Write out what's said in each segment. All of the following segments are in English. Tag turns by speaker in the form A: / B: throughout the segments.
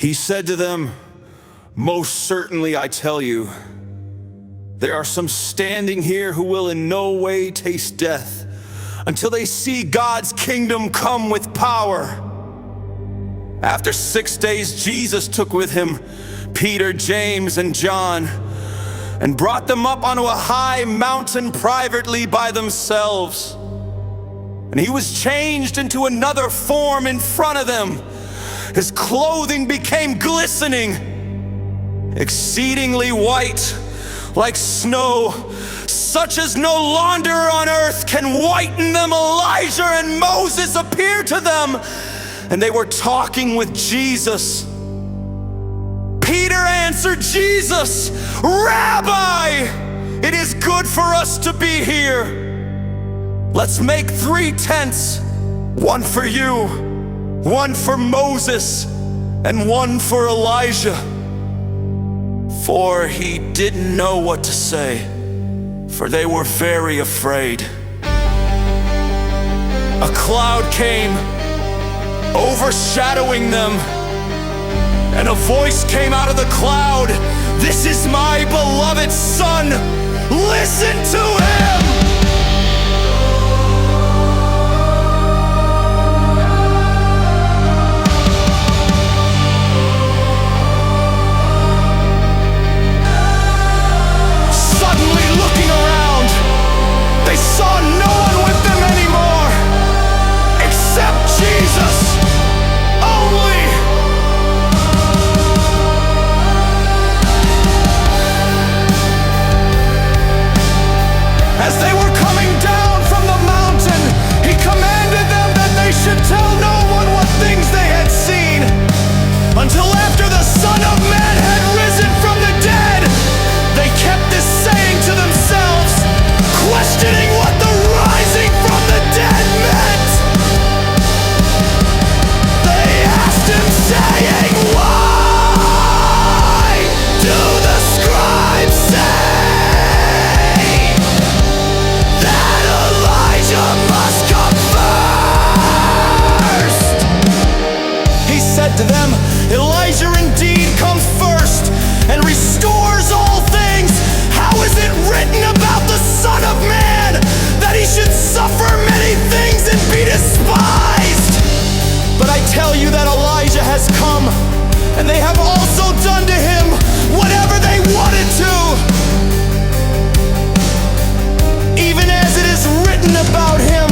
A: He said to them, "Most certainly I tell you, there are some standing here who will in no way taste death until they see God's kingdom come with power." After 6 days, Jesus took with him Peter, James, and John and brought them up onto a high mountain privately by themselves. And he was changed into another form in front of them. His clothing became glistening, exceedingly white, like snow, such as no launderer on earth can whiten them. Elijah and Moses appeared to them, and they were talking with Jesus. Peter answered Jesus, "Rabbi, it is good for us to be here. Let's make 3 tents, one for you, one for Moses, and one for Elijah." For he didn't know what to say, for they were very afraid. A cloud came, overshadowing them, and a voice came out of the cloud, "This is my beloved Son, listen to him!" Suddenly looking around, they saw no one with them anymore, except Jesus only. As they were coming down from the mountain, he commanded them that they should tell no one what things they had seen, until after the Son of Man had risen from the dead. They kept this saying to themselves, questioning what the rising from the dead meant. They asked him, saying, "Why do the scribes say that Elijah must come first?" He said to them, "Elijah indeed comes first and restores all things. How is it written about the Son of Man that he should suffer many things and be despised? But I tell you that Elijah has come, and they have also done to him whatever they wanted to, even as it is written about him."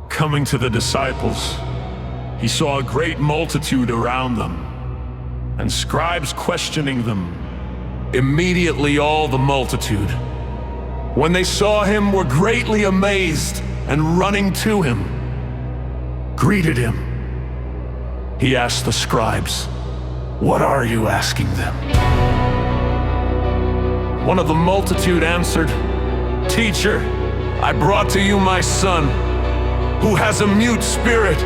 B: Coming to the disciples, he saw a great multitude around them, and scribes questioning them. Immediately all the multitude, when they saw him, were greatly amazed, and running to him, greeted him. He asked the scribes, "What are you asking them?" One of the multitude answered, "Teacher, I brought to you my son, who has a mute spirit,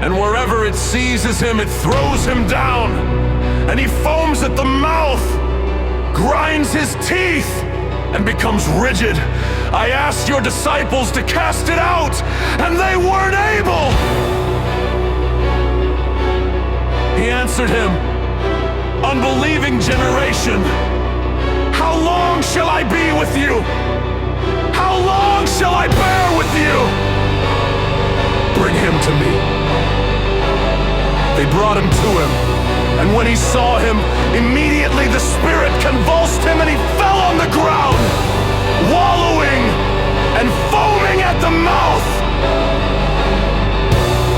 B: and wherever it seizes him, it throws him down, and he foams at the mouth, grinds his teeth, and becomes rigid. I asked your disciples to cast it out, and they weren't able." He answered him, "Unbelieving generation, how long shall I be with you? How long shall I bear with you? Bring him to me." They brought him to him, and when he saw him, immediately the spirit convulsed him, and he fell on the ground, wallowing and foaming at the mouth.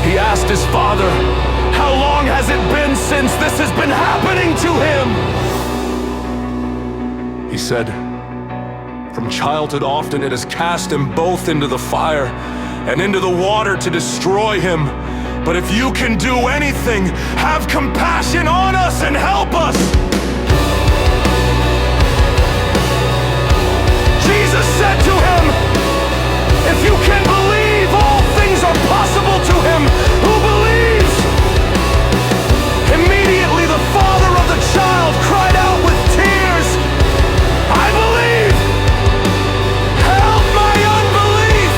B: He asked his father, "How long has it been since this has been happening to him. He said, from childhood often it has cast him both into the fire and into the water to destroy him. But if you can do anything, have compassion on us and help us. Jesus said to him, if you can believe, all things are possible to him who believes. Immediately the father of the child cried out with tears, I believe, help my unbelief.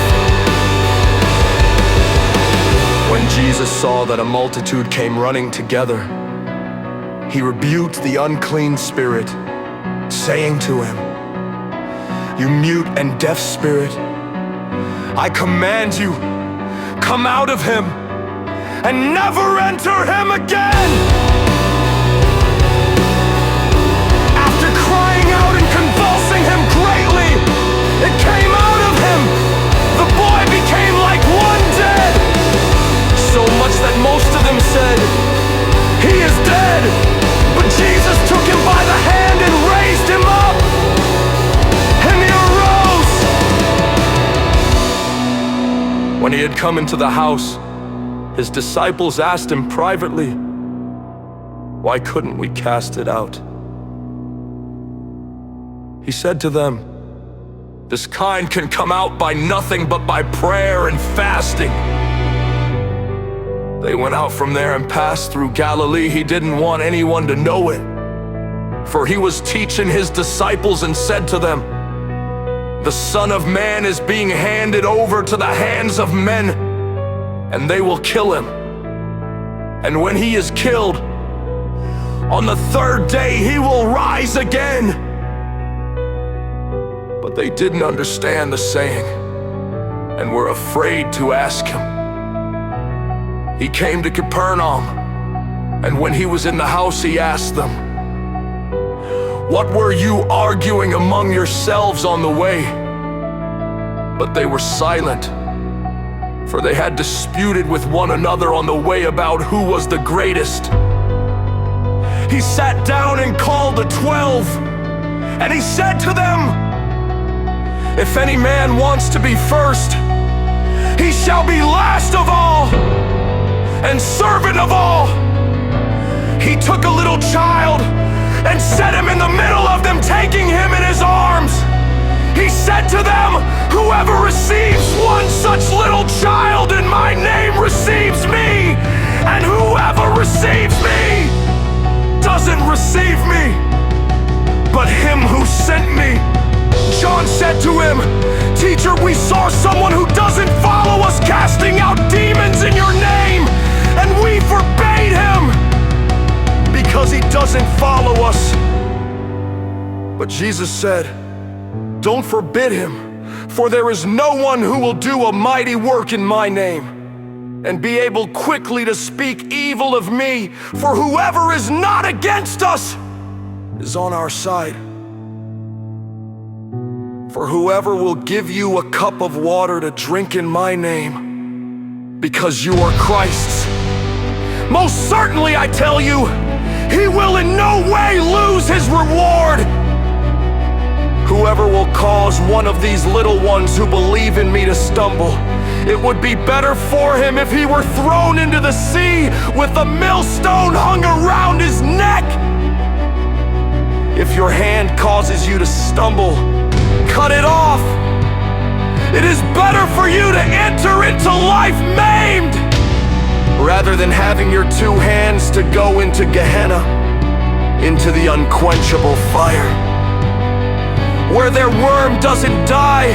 B: When Jesus saw that a multitude came running together, he rebuked the unclean spirit, saying to him, you mute and deaf spirit, I command you, come out of him and never enter him again. After crying out and convulsing him greatly, it came out of him. The boy became like one dead, so much that most of them said, he is dead. But Jesus took him by the hand and raised him up, and he arose. When he had come into the house, his disciples asked him privately, why couldn't we cast it out? He said to them, this kind can come out by nothing but by prayer and fasting. They went out from there and passed through Galilee. He didn't want anyone to know it, for he was teaching his disciples and said to them, the Son of Man is being handed over to the hands of men, and they will kill him. And when he is killed, on the third day he will rise again. But they didn't understand the saying, and were afraid to ask him. He came to Capernaum, and when he was in the house, he asked them, what were you arguing among yourselves on the way? But they were silent, for they had disputed with one another on the way about who was the greatest. He sat down and called the 12, and he said to them, if any man wants to be first, he shall be last of all and servant of all. He took a little child and set him in the middle of them, taking him in his arms. He said to them, whoever receives one such little child in my name receives me, and whoever receives me doesn't receive me, but him who sent me. John said to him, teacher, we saw someone who doesn't follow us casting out demons in your name, and we forbade him because he doesn't follow us. But Jesus said, don't forbid him, for there is no one who will do a mighty work in my name and be able quickly to speak evil of me, for whoever is not against us is on our side. For whoever will give you a cup of water to drink in my name, because you are Christ's, most certainly I tell you, he will in no way lose his reward. Whoever will cause one of these little ones who believe in me to stumble, it would be better for him if he were thrown into the sea with a millstone hung around his neck. If your hand causes you to stumble, cut it off. It is better for you to enter into life maimed, rather than having your two hands to go into Gehenna, into the unquenchable fire, where their worm doesn't die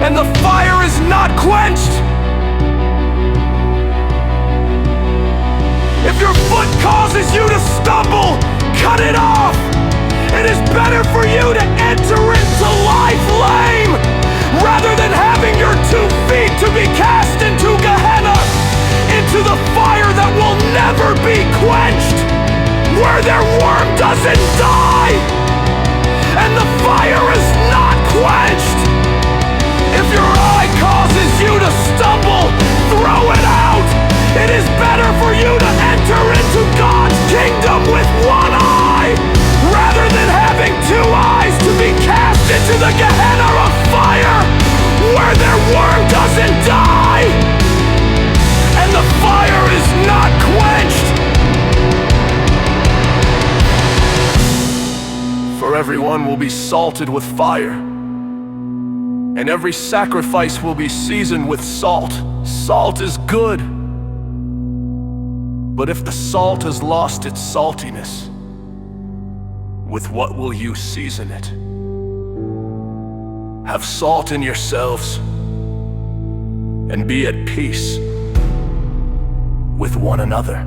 B: and the fire is not quenched. If your foot causes you to stumble, cut it off. It is better for you to enter into life lame, rather than having your 2 feet to be cast into Gehenna, into the fire that will never be quenched, where their worm doesn't die and the fire is not quenched. If your eye causes you to stumble, throw it out. It is better for you to enter into God kingdom with one eye, rather than having two eyes to be cast into the Gehenna of fire, where their worm doesn't die, and the fire is not quenched. For everyone will be salted with fire, and every sacrifice will be seasoned with salt. Salt is good. But if the salt has lost its saltiness, with what will you season it? Have salt in yourselves, and be at peace with one another.